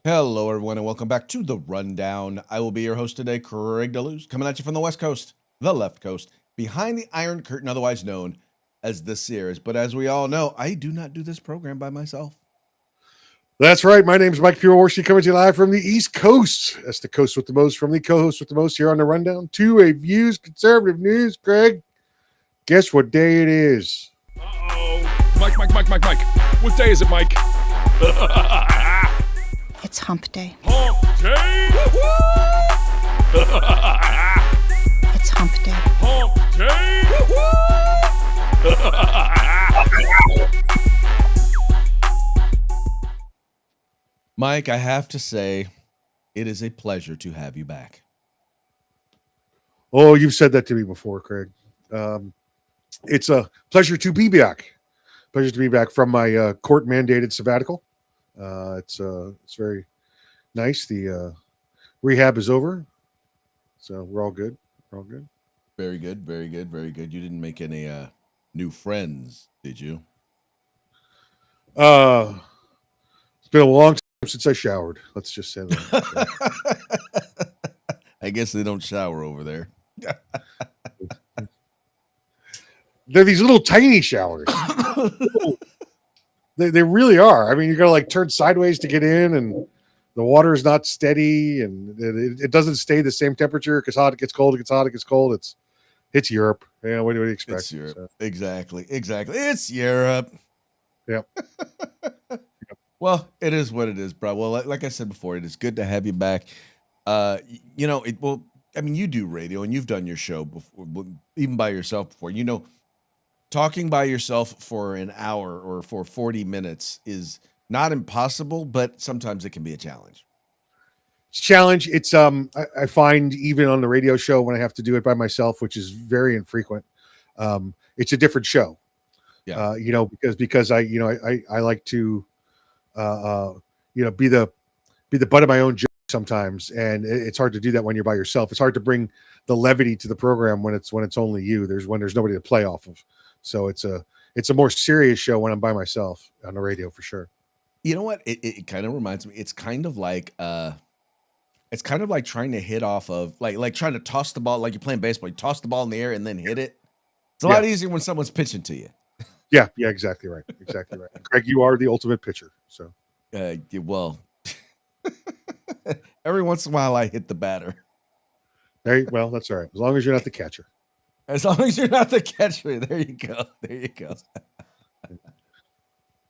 Hello, everyone, and welcome back to the Rundown. I will be your host today, Craig DeLuz, coming at you from the West Coast, the left coast, behind the Iron Curtain, otherwise known as the Sears. But as we all know, I do not do this program by myself. That's right. My name is Mike Pureworski, coming to you live from the East Coast. That's the coast with the most, from the co-host with the most here on the Rundown. 2A Views Conservative News. Craig, guess what day it is? Uh-oh. Mike. What day is it, Mike? It's hump day. Hump day? It's hump day. Hump day? Mike, I have to say, it is a pleasure to have you back. Oh, you've said that to me before, Craig. It's a pleasure to be back. Pleasure to be back from my court-mandated sabbatical. It's very nice. The rehab is over, so we're all good. We're all good. Very good. You didn't make any new friends, did you? It's been a long time since I showered. Let's just say that. I guess they don't shower over there. They're these little tiny showers. They really are. I mean, you got to like turn sideways to get in, and the water is not steady, and it doesn't stay the same temperature. It gets hot, it gets cold, it gets hot, it gets cold. It's Europe. Yeah, what do you expect? It's Europe. So. Exactly. It's Europe. Yep. Well, it is what it is, bro. Well, like I said before, it is good to have you back. You do radio, and you've done your show before, even by yourself before. Talking by yourself for an hour or for 40 minutes is not impossible, but sometimes it can be a challenge. It's a challenge. It's I find even on the radio show when I have to do it by myself, which is very infrequent, it's a different show. Yeah. Because I like to be the butt of my own joke sometimes, and it's hard to do that when you're by yourself. It's hard to bring the levity to the program when it's only you. There's nobody to play off of. So it's a more serious show when I'm by myself on the radio for sure. You know what? It kind of reminds me. It's kind of like trying to hit off of like trying to toss the ball, like you're playing baseball. You toss the ball in the air and then hit it. It's a lot easier when someone's pitching to you. Yeah, exactly right. Exactly right. Craig, you are the ultimate pitcher. So well, every once in a while I hit the batter. Well, that's all right. As long as you're not the catcher. As long as you're not the catcher. There you go.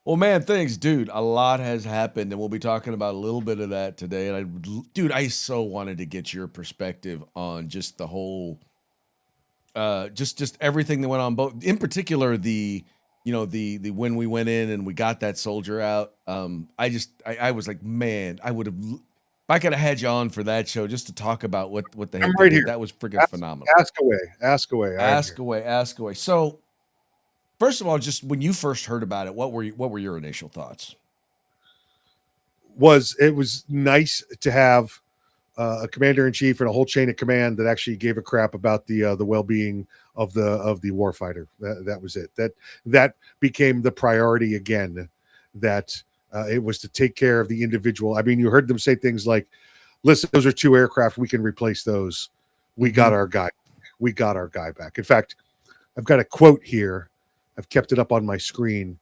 Well, man, thanks, dude. A lot has happened, and we'll be talking about a little bit of that today. And I so wanted to get your perspective on just the whole, just everything that went on. Both, in particular, the when we went in and we got that soldier out. I was like, man, I would have. If I could have had you on for that show just to talk about what the heck right here. That was freaking phenomenal. Ask away. So, first of all, just when you first heard about it, what were your initial thoughts? It was nice to have a commander in chief and a whole chain of command that actually gave a crap about the well-being of the warfighter. That was it. That became the priority again. That. It was to take care of the individual. I mean, you heard them say things like, listen, those are 2 aircraft. We can replace those. We got our guy. We got our guy back. In fact, I've got a quote here. I've kept it up on my screen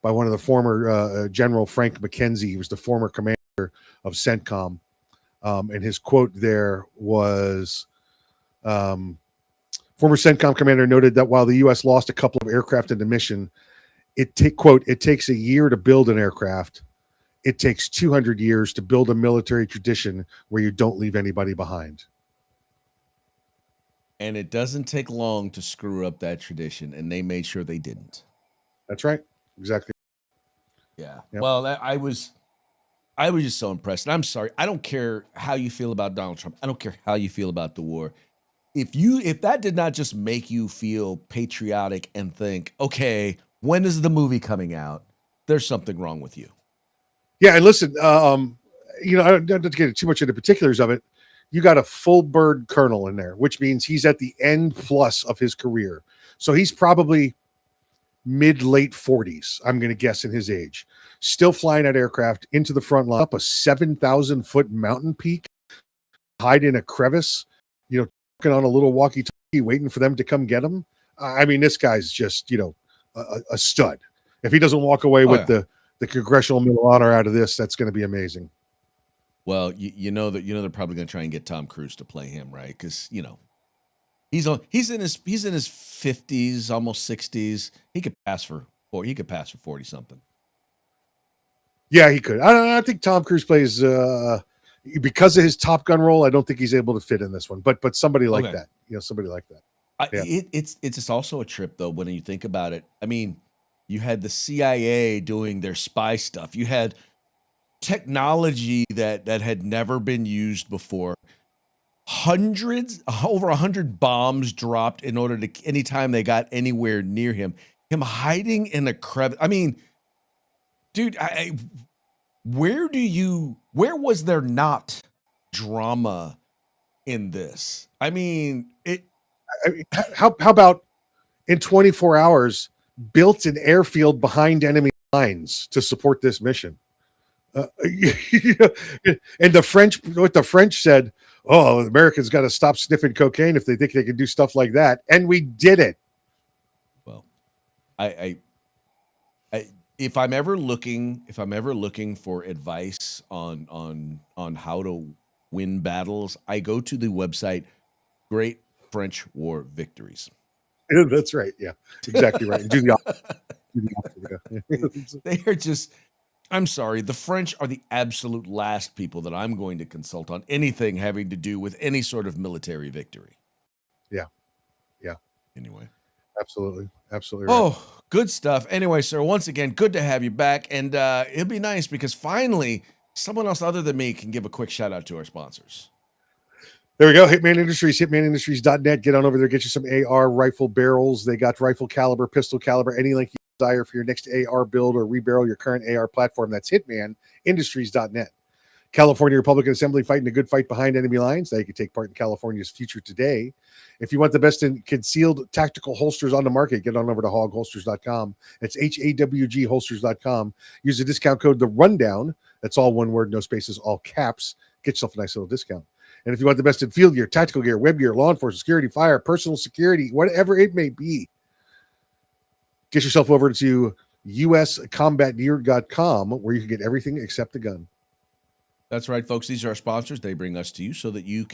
by one of the former General Frank McKenzie. He was the former commander of CENTCOM. And his quote there was, former CENTCOM commander noted that while the U.S. lost a couple of aircraft in the mission, it takes a year to build an aircraft. It takes 200 years to build a military tradition where you don't leave anybody behind. And it doesn't take long to screw up that tradition, and they made sure they didn't. That's right. Exactly. Yeah. Yep. Well, I was just so impressed. And I'm sorry. I don't care how you feel about Donald Trump. I don't care how you feel about the war. If that did not just make you feel patriotic and think, okay, when is the movie coming out? There's something wrong with you. Yeah, and listen, I don't have to get too much into particulars of it. You got a full bird colonel in there, which means he's at the end plus of his career. So he's probably mid-late 40s, I'm going to guess, in his age, still flying that aircraft into the front line, up a 7,000-foot mountain peak, hide in a crevice, talking on a little walkie-talkie, waiting for them to come get him. I mean, this guy's just, a stud. If he doesn't walk away with the Congressional Medal of Honor out of this, that's going to be amazing. Well, they're probably going to try and get Tom Cruise to play him, right? Because he's in his 50s, almost 60s. He could pass for 40 something. Yeah, he could. I think Tom Cruise plays because of his Top Gun role. I don't think he's able to fit in this one, but somebody like that, somebody like that. It's just also a trip though when you think about it. I mean, you had the CIA doing their spy stuff. You had technology that had never been used before. Over 100 bombs dropped in order to anytime they got anywhere near him. Him hiding in a crevice. I mean, dude, where was there not drama in this? I mean, how about in 24 hours built an airfield behind enemy lines to support this mission? And what the French said, oh, Americans got to stop sniffing cocaine if they think they can do stuff like that. And we did it. Well, if I'm ever looking for advice on how to win battles, I go to the website Great French War Victories. That's right. Yeah, exactly right. Do the opposite. They are just, I'm sorry, the French are the absolute last people that I'm going to consult on anything having to do with any sort of military victory. Yeah. Anyway. Absolutely right. Oh, good stuff. Anyway, sir, once again, good to have you back. And it'll be nice because finally someone else other than me can give a quick shout out to our sponsors. There we go. Hitman Industries, hitmanindustries.net. Get on over there, get you some AR rifle barrels. They got rifle caliber, pistol caliber, any length you desire for your next AR build or rebarrel your current AR platform. That's hitmanindustries.net. California Republican Assembly fighting a good fight behind enemy lines. Now you can take part in California's future today. If you want the best in concealed tactical holsters on the market, get on over to hogholsters.com. That's HAWG holsters.com. Use the discount code The Rundown. That's all one word, no spaces, all caps. Get yourself a nice little discount. And if you want the best in field gear, tactical gear, web gear, law enforcement, security, fire, personal security, whatever it may be, get yourself over to uscombatgear.com where you can get everything except the gun. That's right, folks. These are our sponsors. They bring us to you so that we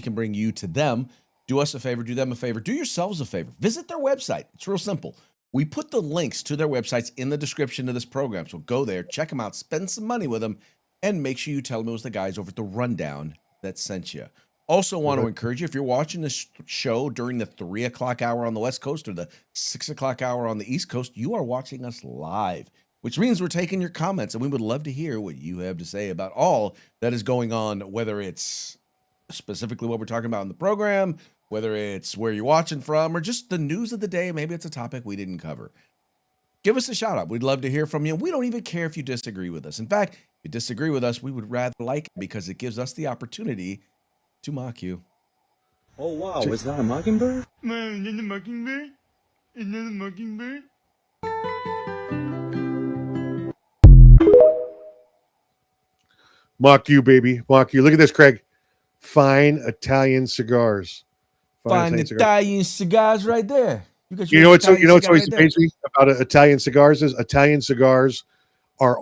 can bring you to them. Do us a favor, do them a favor, do yourselves a favor. Visit their website. It's real simple. We put the links to their websites in the description of this program. So go there, check them out, spend some money with them, and make sure you tell them it was the guys over at The Rundown that sent you. Also want to encourage you, if you're watching this show during the 3 o'clock hour on the West Coast or the 6 o'clock hour on the East Coast, you are watching us live, which means we're taking your comments, and we would love to hear what you have to say about all that is going on, whether it's specifically what we're talking about in the program, whether it's where you're watching from, or just the news of the day. Maybe it's a topic we didn't cover. Give us a shout out. We'd love to hear from you. We don't even care if you disagree with us. In fact, if you disagree with us, we would rather like it because it gives us the opportunity to mock you. Oh, wow. Is that a mockingbird? Man, is that a mockingbird? Is that a mockingbird? Mock you, baby. Mock you. Look at this, Craig. Fine Italian cigars. Fine Italian cigars right there. You know what's always amazing about Italian cigars is Italian cigars are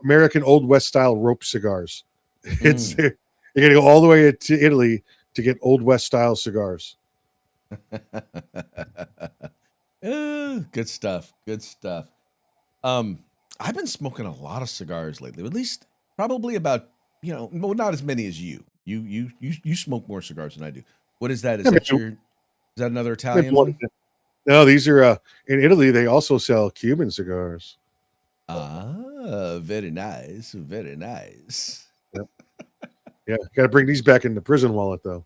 American Old West style rope cigars. It's you're gonna go all the way to Italy to get Old West style cigars. Good stuff. Good stuff. I've been smoking a lot of cigars lately. At least probably about, well, not as many as you. You smoke more cigars than I do. What is that? Is that another Italian one? No, these are in Italy. They also sell Cuban cigars. Ah, very nice, very nice. Yep. Yeah, got to bring these back in the prison wallet, though.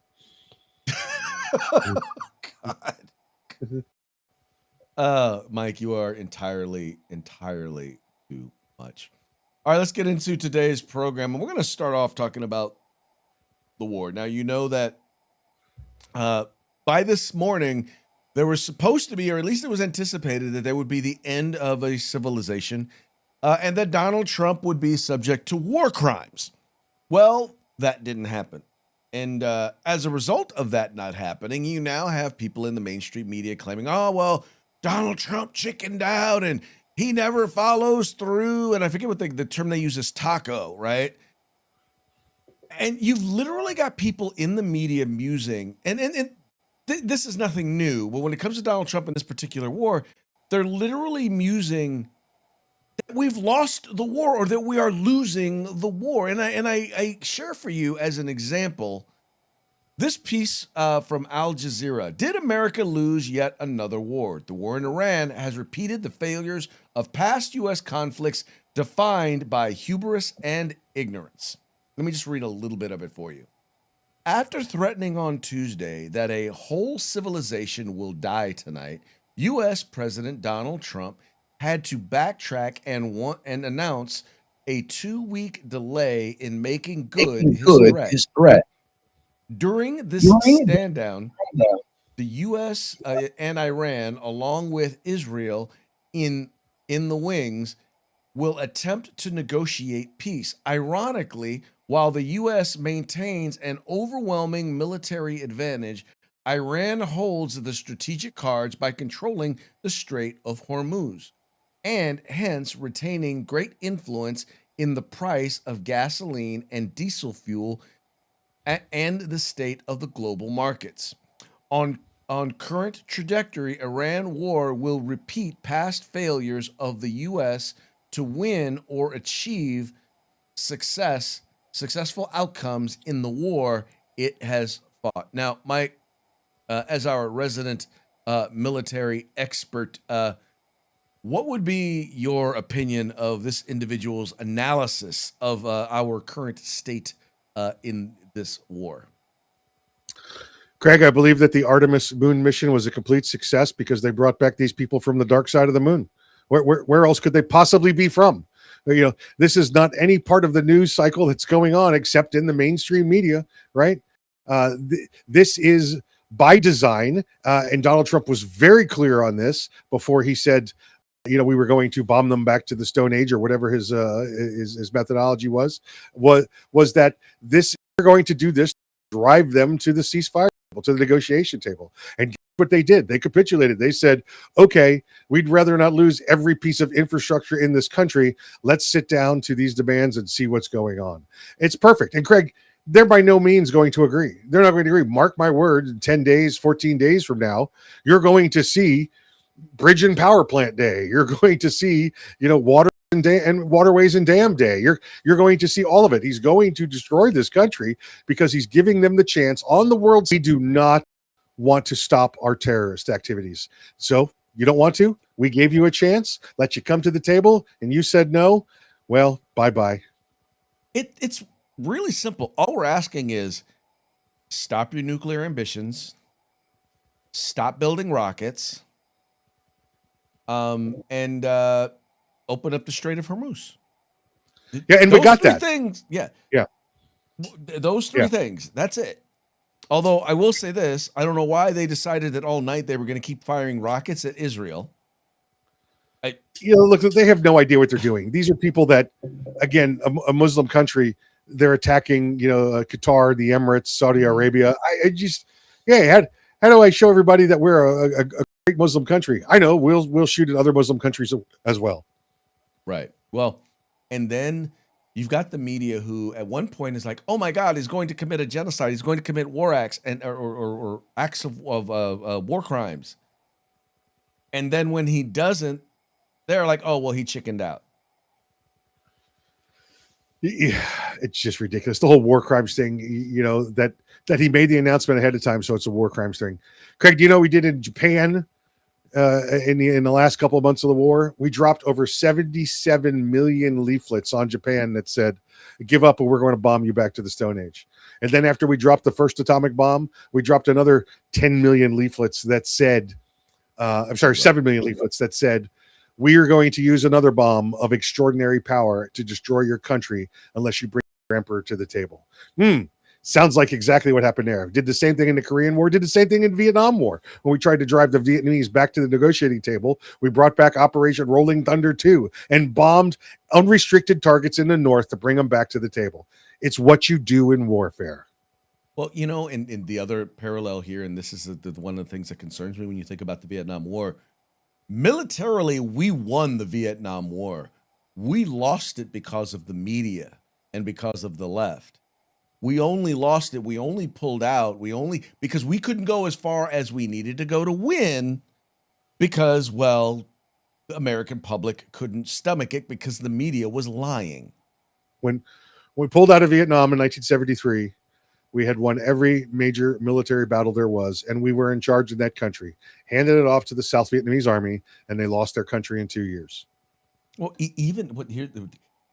God. Mike, you are entirely too much. All right, let's get into today's program, and we're going to start off talking about the war. Now, you know that by this morning, there was supposed to be, or at least it was anticipated, that there would be the end of a civilization, and that Donald Trump would be subject to war crimes. Well, that didn't happen. And as a result of that not happening, you now have people in the mainstream media claiming, oh, well, Donald Trump chickened out and he never follows through. And I forget what the term they use is taco, right? And you've literally got people in the media musing, and this is nothing new, but when it comes to Donald Trump in this particular war, they're literally musing that we've lost the war or that we are losing the war. And I share for you as an example this piece from Al Jazeera. Did America lose yet another war? The war in Iran has repeated the failures of past U.S. conflicts defined by hubris and ignorance. Let me just read a little bit of it for you. After threatening on Tuesday that a whole civilization will die tonight, U.S. President Donald Trump had to backtrack and announce a 2-week delay in making good his threat. During this stand down, the U.S. And Iran, along with Israel in the wings, will attempt to negotiate peace. Ironically, while the U.S. maintains an overwhelming military advantage, Iran holds the strategic cards by controlling the Strait of Hormuz and hence retaining great influence in the price of gasoline and diesel fuel and the state of the global markets. On current trajectory, Iran war will repeat past failures of the U.S. to win or achieve successful outcomes in the war it has fought. Now, Mike, as our resident military expert, what would be your opinion of this individual's analysis of our current state in this war? Craig, I believe that the Artemis moon mission was a complete success because they brought back these people from the dark side of the moon. Where else could they possibly be from? You know, this is not any part of the news cycle that's going on except in the mainstream media, right? This is by design, and Donald Trump was very clear on this before he said, you know, we were going to bomb them back to the Stone Age or whatever his methodology was that this we're going to do this, drive them to the ceasefire table, to the negotiation table. And guess what they did? They capitulated. They said, okay, we'd rather not lose every piece of infrastructure in this country. Let's sit down to these demands and see what's going on. It's perfect. And Craig, they're by no means going to agree. They're not going to agree. Mark my word, in 10 days, 14 days from now, you're going to see Bridge and Power Plant Day. You're going to see, you know, water and waterways and dam day. You're going to see all of it. He's going to destroy this country because he's giving them the chance on the world. We do not want to stop our terrorist activities. So you don't want to? We gave you a chance, let you come to the table, and you said no. Well, bye-bye. It's really simple. All we're asking is stop your nuclear ambitions, stop building rockets, and open up the Strait of Hormuz. Yeah, and we got that. Things, yeah. Those 3 Yeah. things. That's it. Although I will say this, I don't know why they decided that all night they were going to keep firing rockets at Israel. You know, look, they have no idea what they're doing. These are people that, again, a Muslim country, they're attacking, you know, Qatar, the Emirates, Saudi Arabia. I just, yeah, how do I show everybody that we're a great Muslim country? I know we'll shoot at other Muslim countries as well. Right. Well, and then you've got the media who at one point is like, oh my God, he's going to commit a genocide. He's going to commit war acts or acts of war crimes. And then when he doesn't, they're like, oh, well, he chickened out. Yeah, it's just ridiculous. The whole war crimes thing, you know, that he made the announcement ahead of time. So it's a war crimes thing. Craig, do you know we did in Japan in the last couple of months of the war? We dropped over 77 million leaflets on Japan that said, give up or we're going to bomb you back to the Stone Age. And then after we dropped the first atomic bomb, we dropped another 10 million leaflets that said, 7 million leaflets that said, we are going to use another bomb of extraordinary power to destroy your country unless you bring your emperor to the table. Sounds like exactly what happened there. Did the same thing in the Korean War, did the same thing in the Vietnam War. When we tried to drive the Vietnamese back to the negotiating table, we brought back Operation Rolling Thunder 2 and bombed unrestricted targets in the north to bring them back to the table. It's what you do in warfare. Well, in the other parallel here, and this is one of the things that concerns me when you think about the Vietnam War, militarily, we won the Vietnam War. We lost it because of the media and because of the left. We only lost it. We only pulled out. Because we couldn't go as far as we needed to go to win because, well, the American public couldn't stomach it because the media was lying. When we pulled out of Vietnam in 1973, we had won every major military battle there was, and we were in charge of that country. Handed it off to the South Vietnamese army, and they lost their country in 2 years. Well, even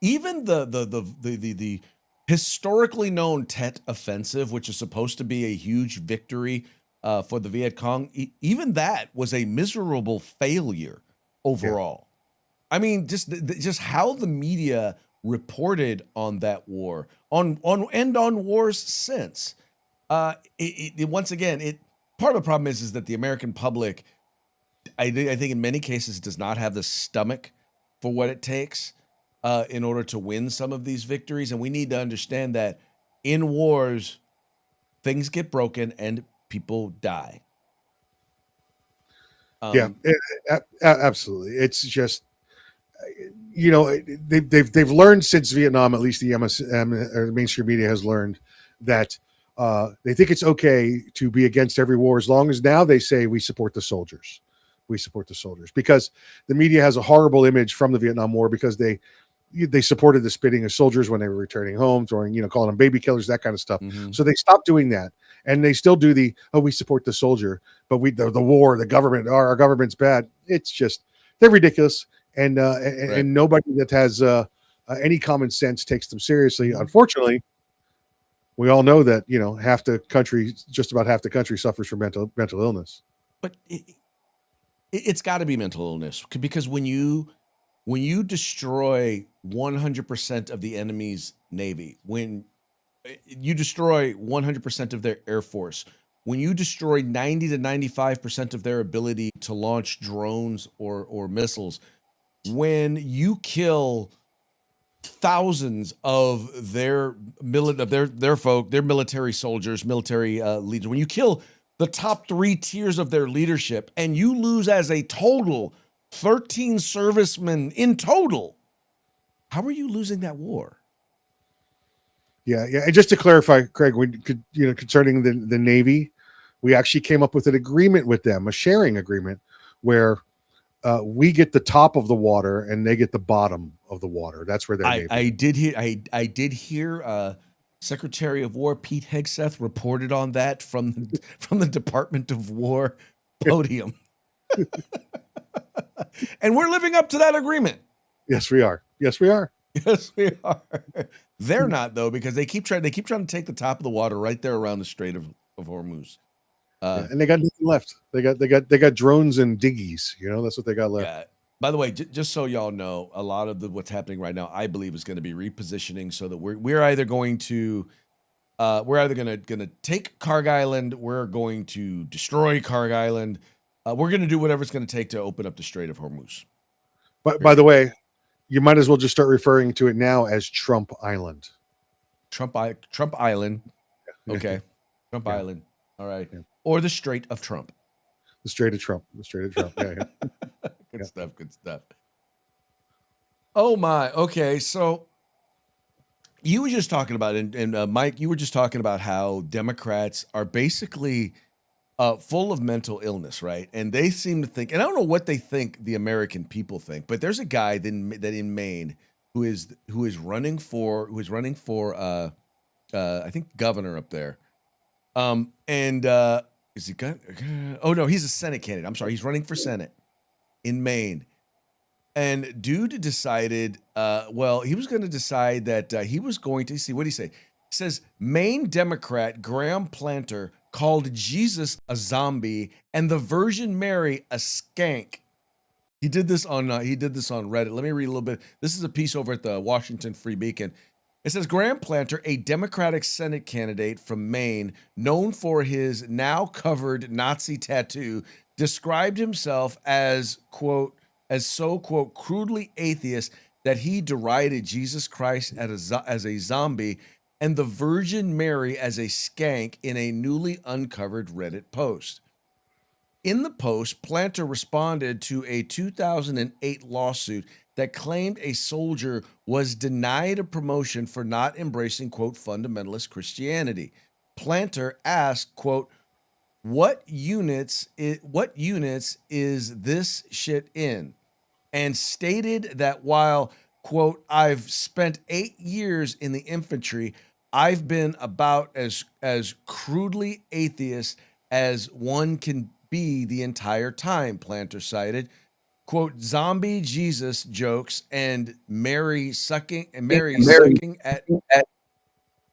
the historically known Tet Offensive, which is supposed to be a huge victory for the Viet Cong, even that was a miserable failure overall. Yeah. I mean, just how the media reported on that war, on wars since. Once again, part of the problem is that the American public, I think in many cases, does not have the stomach for what it takes in order to win some of these victories. And we need to understand that in wars, things get broken and people die. Absolutely. It's just, they've learned since Vietnam, at least the MSM or the mainstream media has learned that they think it's okay to be against every war as long as now they say we support the soldiers. We support the soldiers, because the media has a horrible image from the Vietnam War because they supported the spitting of soldiers when they were returning home, calling them baby killers, that kind of stuff. Mm-hmm. So they stopped doing that, and they still do we support the soldier, but the war, the government, our government's bad. It's just, they're ridiculous, and nobody that has any common sense takes them seriously. Unfortunately, we all know that just about half the country suffers from mental illness. But it's got to be mental illness, because when you destroy 100% of the enemy's navy, when you destroy 100% of their air force, when you destroy 90 to 95% of their ability to launch drones or missiles, when you kill thousands of their military soldiers, military leaders, when you kill the top 3 tiers of their leadership, and you lose as a total 13 servicemen in total, how are you losing that war? Yeah. And just to clarify, Craig, concerning the Navy, we actually came up with an agreement with them, a sharing agreement, where we get the top of the water and they get the bottom of the water. That's where they're. I did hear Secretary of War Pete Hegseth reported on that from the Department of War podium. And we're living up to that agreement. Yes, we are. Yes, we are. Yes, we are. They're not, though, because they keep trying to take the top of the water right there around the Strait of Hormuz. And they got nothing left. They got drones and diggies. That's what they got left. Yeah. By the way, just so y'all know, a lot of what's happening right now, I believe, is going to be repositioning, so that we're either going to take Karg Island, we're going to destroy Karg Island, we're going to do whatever it's going to take to open up the Strait of Hormuz. But by the way, you might as well just start referring to it now as Trump Island. Trump Island. Okay. Trump Island. All right. Yeah. Or the Strait of Trump. The Strait of Trump. Yeah. Good stuff. Oh my. Okay. So you were just talking about, and Mike, you were just talking about how Democrats are basically full of mental illness, right? And they seem to think, and I don't know what they think the American people think, but there's a guy that in Maine who is running for I think governor up there. Is he got? Oh no, he's a Senate candidate. I'm sorry, he's running for Senate in Maine. And dude decided, he was going to decide that he was going to see. What did he say? He says Maine Democrat Graham Planter called Jesus a zombie and the Virgin Mary a skank. He did this on Reddit. Let me read a little bit. This is a piece over at the Washington Free Beacon. It says Graham Planter, a Democratic Senate candidate from Maine, known for his now covered Nazi tattoo, described himself as, quote, as so, quote, crudely atheist that he derided Jesus Christ as a zombie and the Virgin Mary as a skank in a newly uncovered Reddit post. In the post, Planter responded to a 2008 lawsuit that claimed a soldier was denied a promotion for not embracing, quote, fundamentalist Christianity. Planter asked, quote, what units is this shit in? And stated that while, quote, I've spent 8 years in the infantry, I've been about as crudely atheist as one can be the entire time, Planter cited. Quote, zombie Jesus jokes and Mary sucking at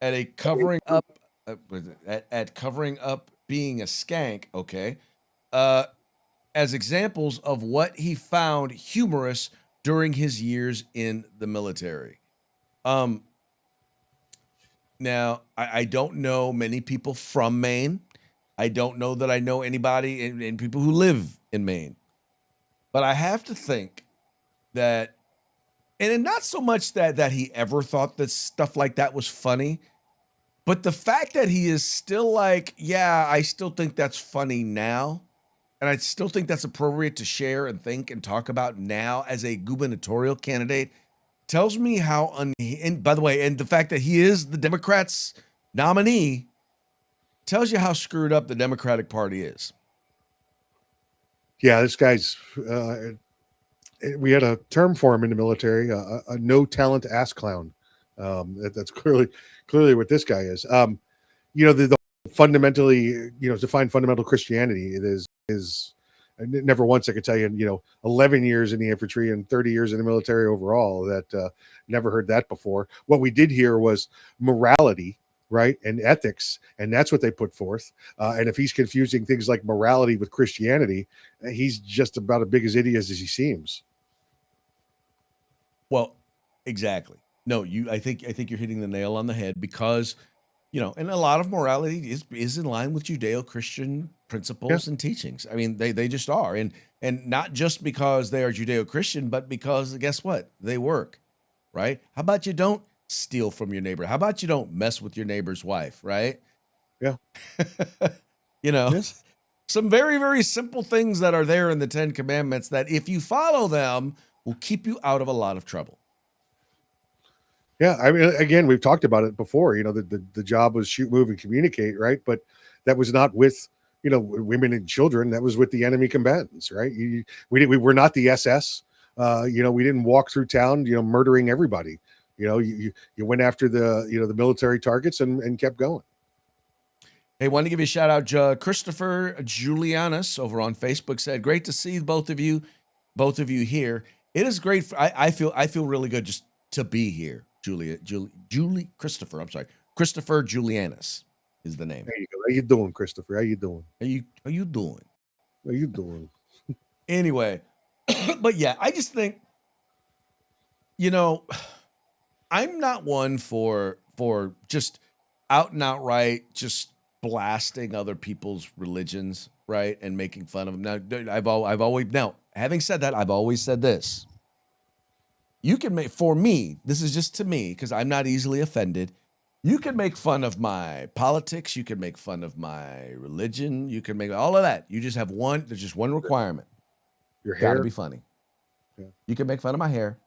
a covering up at covering up being a skank, okay, as examples of what he found humorous during his years in the military. Now, I don't know many people from Maine. I don't know that I know anybody and people who live in Maine. But I have to think that, and not so much that he ever thought that stuff like that was funny, but the fact that he is still like, yeah, I still think that's funny now. And I still think that's appropriate to share and think and talk about now as a gubernatorial candidate tells me how, and by the way, and the fact that he is the Democrats' nominee tells you how screwed up the Democratic Party is. Yeah, this guy's, we had a term for him in the military, a no talent ass clown. That's clearly what this guy is. The fundamentally, define fundamental Christianity. It is never once I could tell you, 11 years in the infantry and 30 years in the military overall that never heard that before. What we did hear was morality, right, and ethics, and that's what they put forth. And if he's confusing things like morality with Christianity, he's just about as big as idiot as he seems. Well, exactly. No, I think you're hitting the nail on the head because, and a lot of morality is in line with Judeo-Christian principles and teachings. I mean, they just are, and not just because they are Judeo-Christian, but because guess what? They work, right? How about you don't steal from your neighbor? How about you don't mess with your neighbor's wife, right? Yeah. Yes. Some very, very simple things that are there in the 10 Commandments that if you follow them will keep you out of a lot of trouble. Yeah, I mean, again, we've talked about it before. The job was shoot, move, and communicate, right? But that was not with women and children. That was with the enemy combatants, right? We were not the SS. We didn't walk through town, murdering everybody. You went after the military targets and kept going. Hey, want to give you a shout out. Christopher Julianus over on Facebook said, "Great to see both of you here. It is great. I feel really good just to be here." Christopher Julianus is the name. There you go. How you doing, Christopher? How you doing? How you doing? How you doing? Anyway, but yeah, I just think, I'm not one for just out and outright just blasting other people's religions, right, and making fun of them. Now, I've always having said that, I've always said this. You can make, for me, this is just to me, because I'm not easily offended. You can make fun of my politics. You can make fun of my religion. You can make all of that. You just have there's just one requirement. Your hair. Gotta be funny. Yeah. You can make fun of my hair.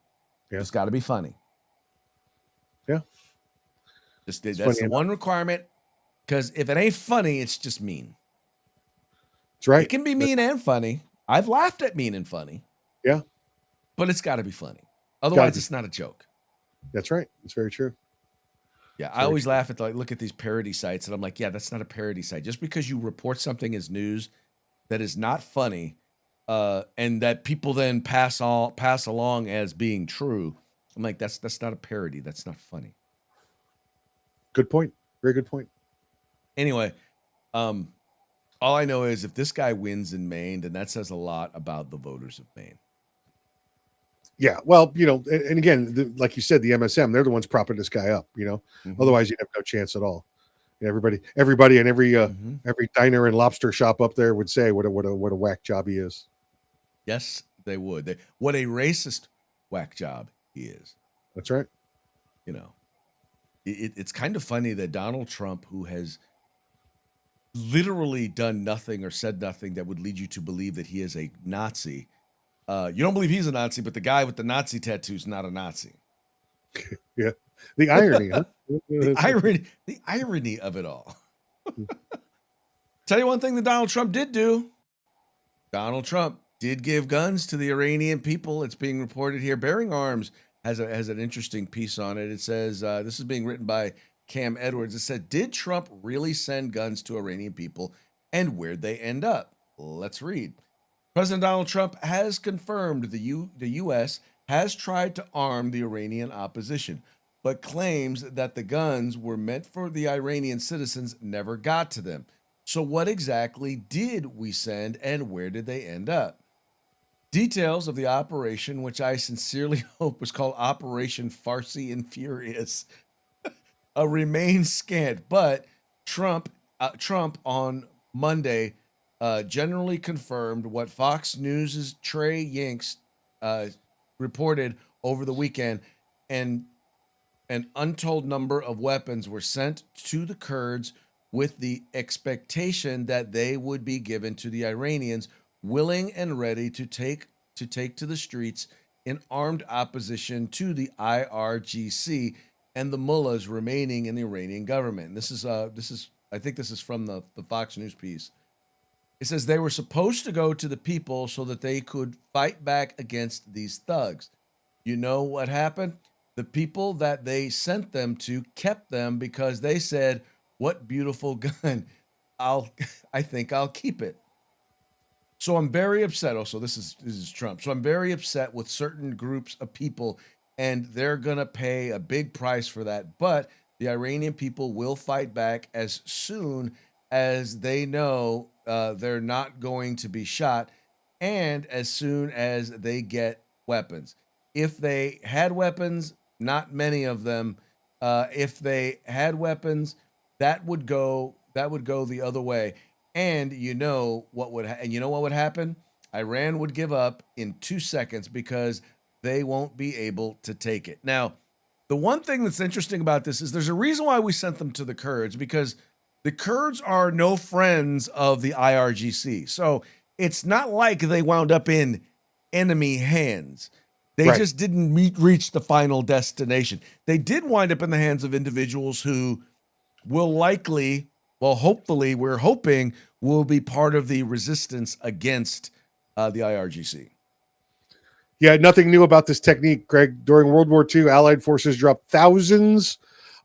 Yeah. Just gotta be funny. Yeah. That's the one requirement. Because if it ain't funny, it's just mean. That's right. It can be mean and funny. I've laughed at mean and funny. Yeah. But it's got to be funny. Otherwise, it's not a joke. That's right. It's very true. Yeah, I always laugh at look at these parody sites, and I'm like, yeah, that's not a parody site. Just because you report something as news that is not funny, and that people then pass along as being true, I'm like, that's not a parody. That's not funny. Good point. Very good point. Anyway, all I know is if this guy wins in Maine, then that says a lot about the voters of Maine. Yeah, well, and again, like you said, the MSM, they're the ones propping this guy up. Mhm. Otherwise you'd have no chance at all. Everybody, and Mhm. every diner and lobster shop up there would say what a whack job he is. Yes, they would. What a racist whack job he is. That's right. You know, it's kind of funny that Donald Trump, who has literally done nothing or said nothing that would lead you to believe that he is a Nazi. You don't believe he's a Nazi, but the guy with the Nazi tattoo is not a Nazi. Yeah, the irony, huh? The irony of it all. Tell you one thing that Donald Trump did do. Donald Trump did give guns to the Iranian people. It's being reported here. Bearing Arms has an interesting piece on it. It says, this is being written by Cam Edwards. It said, did Trump really send guns to Iranian people, and where'd they end up? Let's read. President Donald Trump has confirmed the U.S. has tried to arm the Iranian opposition, but claims that the guns were meant for the Iranian citizens never got to them. So what exactly did we send, and where did they end up? Details of the operation, which I sincerely hope was called Operation Farsi and Furious, remain scant. But Trump on Monday generally confirmed what Fox News' Trey Yingst reported over the weekend, and an untold number of weapons were sent to the Kurds with the expectation that they would be given to the Iranians, willing and ready to take to the streets in armed opposition to the IRGC and the mullahs remaining in the Iranian government. And this is I think this is from the Fox News piece. It says they were supposed to go to the people so that they could fight back against these thugs. You know what happened? The people that they sent them to kept them because they said, "What beautiful gun. I think I'll keep it." So I'm very upset. Also, this is Trump. So I'm very upset with certain groups of people, and they're gonna pay a big price for that. But the Iranian people will fight back as soon as they know they're not going to be shot, and as soon as they get weapons. If they had weapons, not many of them. If they had weapons, that would go the other way. And you know what would happen? Iran would give up in 2 seconds because they won't be able to take it. Now, the one thing that's interesting about this is there's a reason why we sent them to the Kurds, because the Kurds are no friends of the IRGC. So it's not like they wound up in enemy hands. They Right. just didn't reach the final destination. They did wind up in the hands of individuals who will likely, well, hopefully, we're hoping, will be part of the resistance against the IRGC. Yeah, nothing new about this technique, Greg. During World War II, Allied forces dropped thousands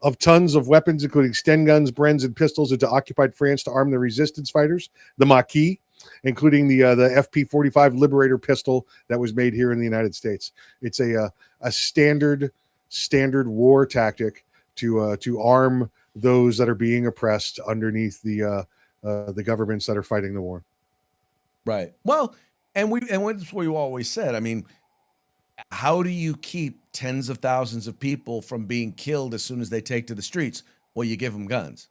of tons of weapons, including Sten guns, Brens, and pistols, into occupied France to arm the resistance fighters, the Maquis, including the FP-45 Liberator pistol that was made here in the United States. It's a standard war tactic to arm those that are being oppressed underneath the governments that are fighting the war. Right. Well, and that's what you always said. I mean, how do you keep tens of thousands of people from being killed as soon as they take to the streets? Well, you give them guns.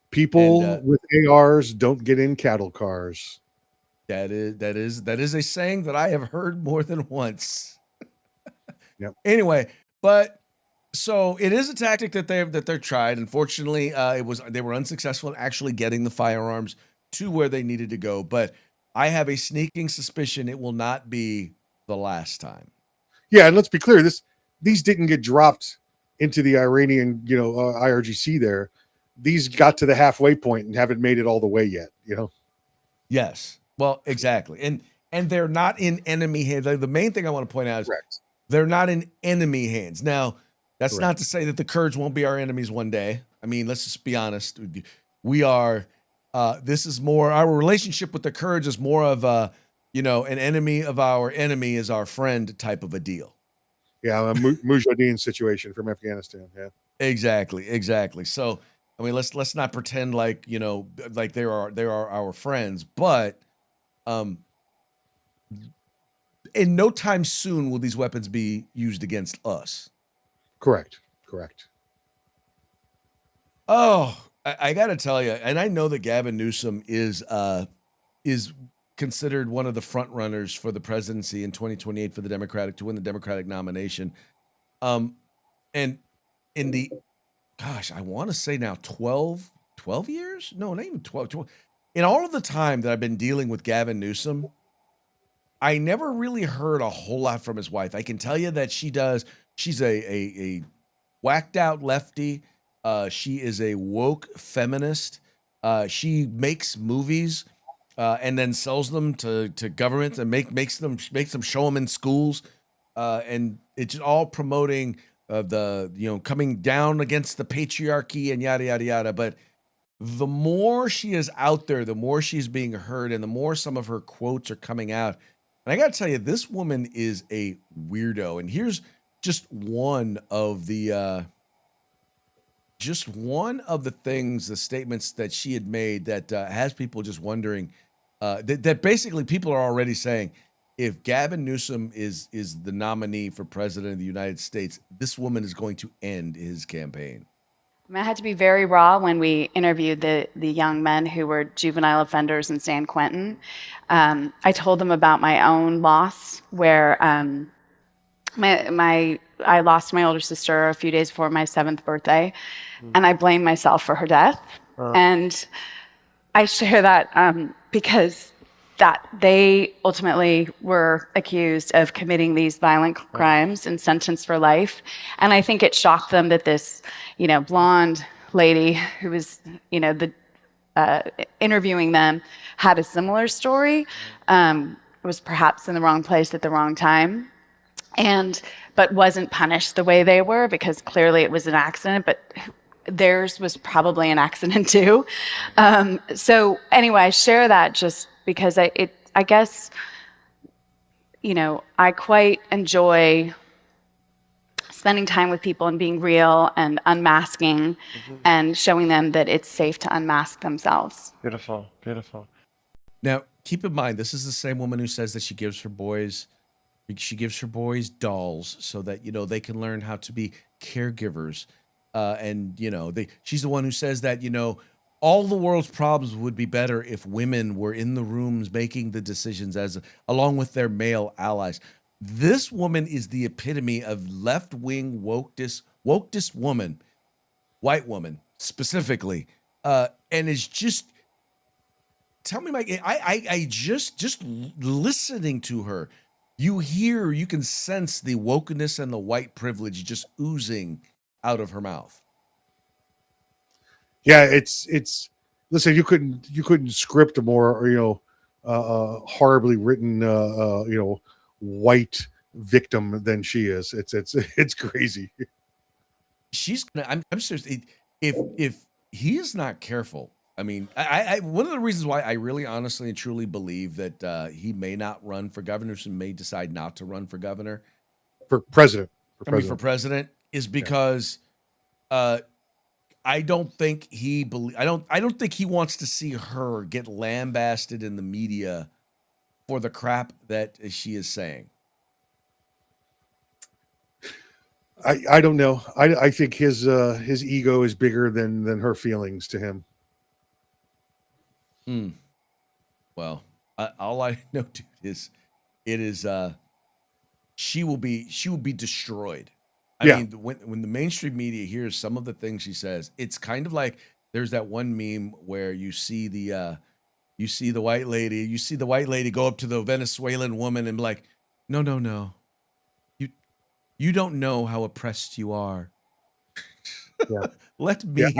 People with ARs don't get in cattle cars. That is a saying that I have heard more than once. Yep. Anyway, but so it is a tactic that they're tried. Unfortunately, they were unsuccessful in actually getting the firearms to where they needed to go. But I have a sneaking suspicion it will not be the last time. Yeah, and let's be clear, these didn't get dropped into the Iranian, IRGC there. These got to the halfway point and haven't made it all the way yet, Yes. Well, exactly. And they're not in enemy hands. Like, the main thing I want to point out is Correct. they're not in enemy hands. Now, that's Correct. not to say that the Kurds won't be our enemies one day. I mean, let's just be honest. We are, this is more, our relationship with the Kurds is more of an enemy of our enemy is our friend type of a deal. Yeah, a Mujahideen situation from Afghanistan. Yeah. Exactly. So, I mean, let's not pretend like, like they are our friends, but in no time soon will these weapons be used against us. Correct. Oh, I got to tell you, and I know that Gavin Newsom is considered one of the front runners for the presidency in 2028 for the Democratic to win the Democratic nomination. And in the, gosh, I want to say now 12 years? No, not even 12. In all of the time that I've been dealing with Gavin Newsom, I never really heard a whole lot from his wife. I can tell you that she's a whacked out lefty. She is a woke feminist. She makes movies and then sells them to government and makes them show them in schools. And it's all promoting the coming down against the patriarchy and yada yada yada. But the more she is out there, the more she's being heard, and the more some of her quotes are coming out. And I got to tell you, this woman is a weirdo. And here's just one of the things, the statements that she had made that has people just wondering. That basically people are already saying, if Gavin Newsom is the nominee for president of the United States, this woman is going to end his campaign. I mean, I had to be very raw when we interviewed the young men who were juvenile offenders in San Quentin. I told them about my own loss, where I lost my older sister a few days before my 7th birthday, and I blame myself for her death. And I share that because that they ultimately were accused of committing these violent crimes and sentenced for life. And I think it shocked them that this, blonde lady who was, interviewing them had a similar story, was perhaps in the wrong place at the wrong time, but wasn't punished the way they were, because clearly it was an accident, but theirs was probably an accident too. So anyway, I share that just because I guess, I quite enjoy spending time with people and being real and unmasking and showing them that it's safe to unmask themselves. Beautiful. Now, keep in mind, this is the same woman who says that she gives her boys dolls so that, they can learn how to be caregivers. She's the one who says that, all the world's problems would be better if women were in the rooms making the decisions along with their male allies. This woman is the epitome of left-wing wokedest woman, white woman specifically, and is just. Tell me, Mike. I just listening to her, you can sense the wokeness and the white privilege just oozing out of her mouth. Yeah, it's. Listen, you couldn't script a more horribly written white victim than she is. It's crazy. She's gonna. I'm serious. If he is not careful, I mean, I one of the reasons why I really honestly and truly believe that he may not run for governor, and may decide not to run for governor, for president. For president is because I don't think he wants to see her get lambasted in the media for the crap that she is saying. I don't know. I think his ego is bigger than her feelings to him. Well, all I know, dude, is she will be destroyed. I mean, when the mainstream media hears some of the things she says, it's kind of like there's that one meme where you see the white lady go up to the Venezuelan woman and be like, no, you don't know how oppressed you are. Yeah. Let me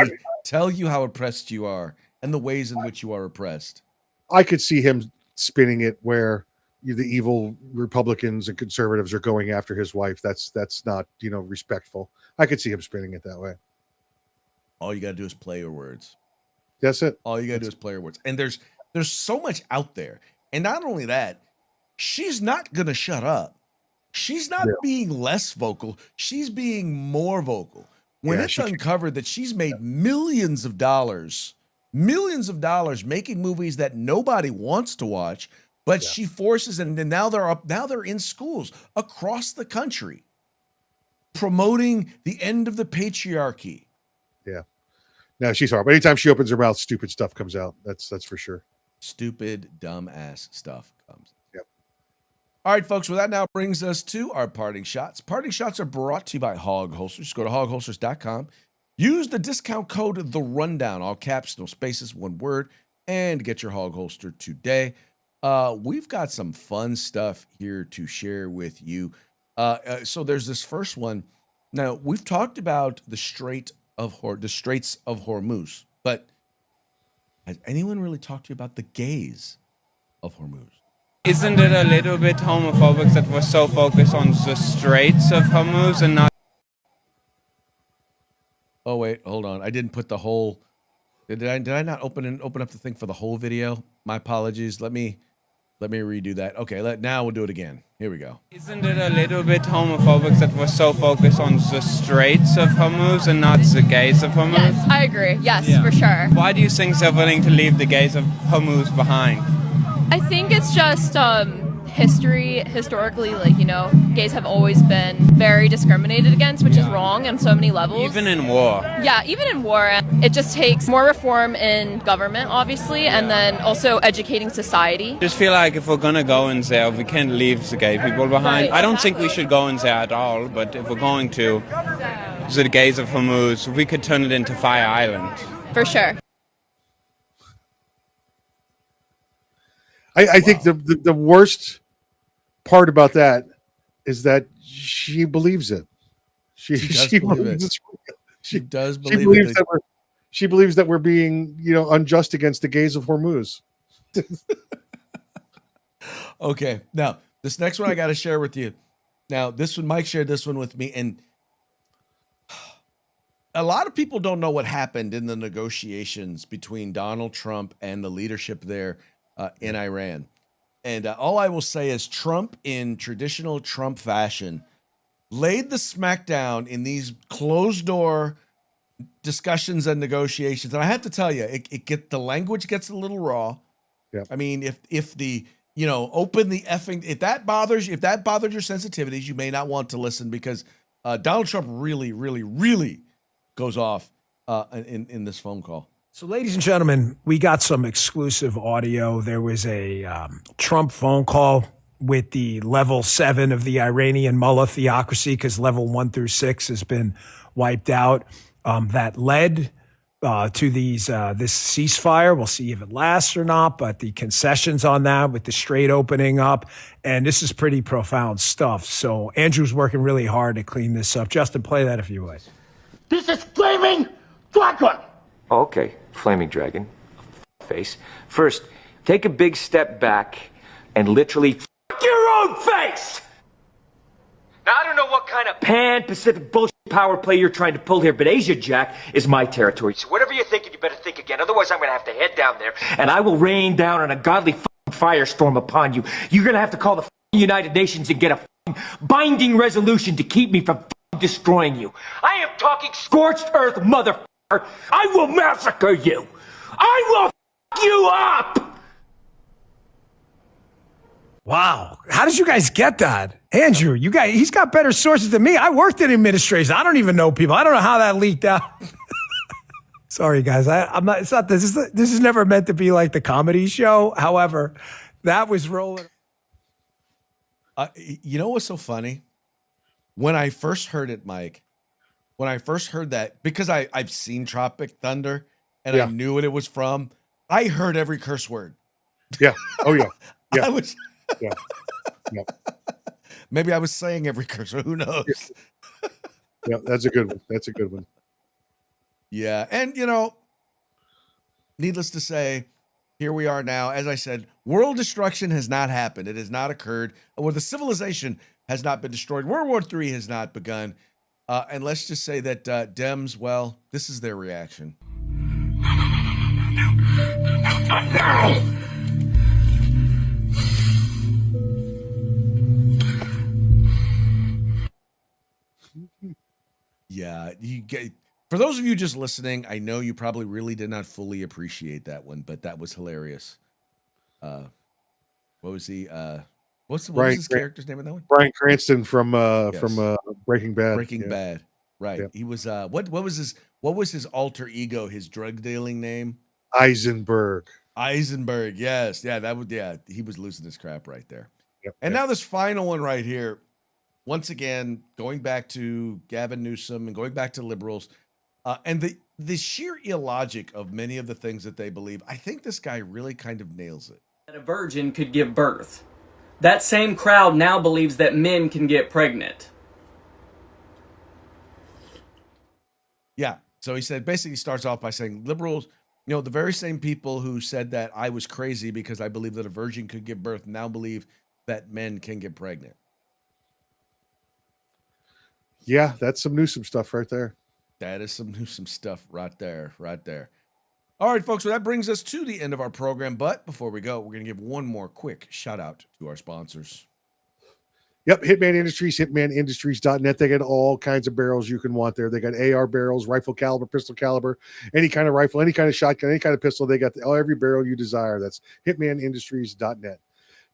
tell you how oppressed you are and the ways in which you are oppressed. I could see him spinning it where the evil Republicans and conservatives are going after his wife. That's not, respectful. I could see him spinning it that way. All you got to do is play your words. That's it. All you got to do is play your words. And there's so much out there. And not only that, she's not going to shut up. She's not being less vocal. She's being more vocal. When it's uncovered that she's made millions of dollars making movies that nobody wants to watch, But Yeah. she forces it, and now they're up. Now they're in schools across the country, promoting the end of the patriarchy. Yeah. No, she's horrible. Anytime she opens her mouth, stupid stuff comes out. That's for sure. Stupid, dumbass stuff comes. Yep. All right, folks. Well, that now brings us to our parting shots. Parting shots are brought to you by Hog Holsters. Go to hogholsters.com. Use the discount code The Rundown, all caps, no spaces, one word, and get your hog holster today. We've got some fun stuff here to share with you. So there's this first one. Now, we've talked about the Straits of Hormuz, but has anyone really talked to you about the gays of Hormuz? Isn't it a little bit homophobic that we're so focused on the Straits of Hormuz and not? Oh wait, hold on. I didn't put the whole. Did I not open up the thing for the whole video? My apologies. Let me redo that. Okay, now we'll do it again. Here we go. Isn't it a little bit homophobic that we're so focused on the Straits of Hormuz and not the gays of Hormuz? Yes, I agree. Yes, Yeah. for sure. Why do you think they're willing to leave the gays of Hormuz behind? I think it's just historically, gays have always been very discriminated against, which is wrong on so many levels. Even in war. Yeah, even in war. It just takes more reform in government, obviously, and then also educating society. Just feel like if we're gonna go in there, we can't leave the gay people behind. Right, I don't think we exactly. should go in there at all, but if we're going to, the gays of Hormuz, we could turn it into Fire Island. For sure. I think the worst part about that is that she believes it. She does believe believes it. it's real. She does She believe believes it. that we're being unjust against the gays of Hormuz. Okay, now this next one I got to share with you. Now this one, Mike shared this one with me, and a lot of people don't know what happened in the negotiations between Donald Trump and the leadership there in Iran. And all I will say is Trump, in traditional Trump fashion, laid the smackdown in these closed door discussions and negotiations. And I have to tell you, the language gets a little raw. Yeah. I mean, if the open the effing, if that bothered your sensitivities, you may not want to listen, because Donald Trump really, really, really goes off in this phone call. So, ladies and gentlemen, we got some exclusive audio. There was a Trump phone call with the level 7 of the Iranian mullah theocracy, because level 1 through 6 has been wiped out. That led to this ceasefire. We'll see if it lasts or not, but the concessions on that with the Strait opening up, and this is pretty profound stuff. So Andrew's working really hard to clean this up. Justin, play that if you would. This is Flaming Dragon! Okay, Flaming Dragon. Face. First, take a big step back and literally f your own face! Now, I don't know what kind of pan-Pacific bullshit power play you're trying to pull here, but Asia Jack is my territory. So whatever you're thinking, you better think again. Otherwise, I'm gonna have to head down there, and I will rain down on a godly firestorm upon you. You're gonna have to call the United Nations and get a binding resolution to keep me from destroying you. I am talking scorched earth, motherfucker. I will massacre you. I will f you up. Wow. How did you guys get that? Andrew, he's got better sources than me. I worked in administration. I don't even know people. I don't know how that leaked out. Sorry, guys. This is never meant to be like the comedy show. However, that was rolling. You know what's so funny? When I first heard it, Mike, when I first heard that, because I've seen Tropic Thunder and I knew what it was from, I heard every curse word. Yeah. Oh, yeah. Yeah. I was, yeah. Yeah. Maybe I was saying every curse word. Who knows? Yeah, that's a good one. That's a good one. Yeah. And, needless to say, here we are now. As I said, world destruction has not happened. It has not occurred. Or the civilization has not been destroyed. World War III has not begun. And let's just say that Dems, well, this is their reaction. Yeah, for those of you just listening, I know you probably really did not fully appreciate that one, but that was hilarious. What was he? What Bryan was his Cran- character's name in that one? Bryan Cranston from Yes. Breaking Bad. Breaking Yeah. Bad. Right. Yeah. He was what was his alter ego, his drug dealing name? Eisenberg. Eisenberg. Yes. Yeah, he was losing his crap right there. Yep, And yep. now this final one right here, once again, going back to Gavin Newsom and going back to liberals, and the sheer illogic of many of the things that they believe, I think this guy really kind of nails it. That a virgin could give birth. That same crowd now believes that men can get pregnant. Yeah. So he said, basically starts off by saying liberals, the very same people who said that I was crazy because I believe that a virgin could give birth now believe that men can get pregnant. Yeah, that's some Newsom stuff right there. That is some stuff right there. All right, folks. So that brings us to the end of our program. But before we go, we're going to give one more quick shout out to our sponsors. Yep, Hitman Industries, hitmanindustries.net. They got all kinds of barrels you can want there. They got AR barrels, rifle caliber, pistol caliber, any kind of rifle, any kind of shotgun, any kind of pistol. They got every barrel you desire. That's hitmanindustries.net.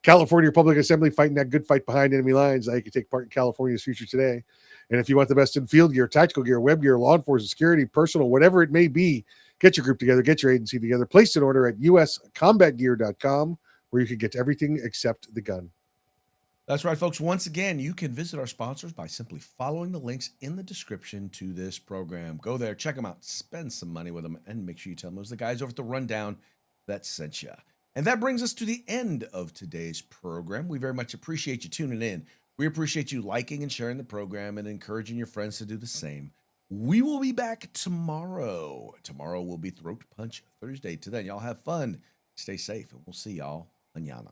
California Republic Assembly, fighting that good fight behind enemy lines. Now you can take part in California's future today. And if you want the best in field gear, tactical gear, web gear, law enforcement, security, personal, whatever it may be, get your group together, get your agency together, place an order at uscombatgear.com, where you can get everything except the gun. That's right, folks. Once again, you can visit our sponsors by simply following the links in the description to this program. Go there, check them out, spend some money with them, and make sure you tell them it was the guys over at the Rundown that sent you. And that brings us to the end of today's program. We very much appreciate you tuning in. We appreciate you liking and sharing the program and encouraging your friends to do the same. We will be back tomorrow. Tomorrow will be Throat Punch Thursday. Till then, y'all have fun, stay safe, and we'll see y'all mañana.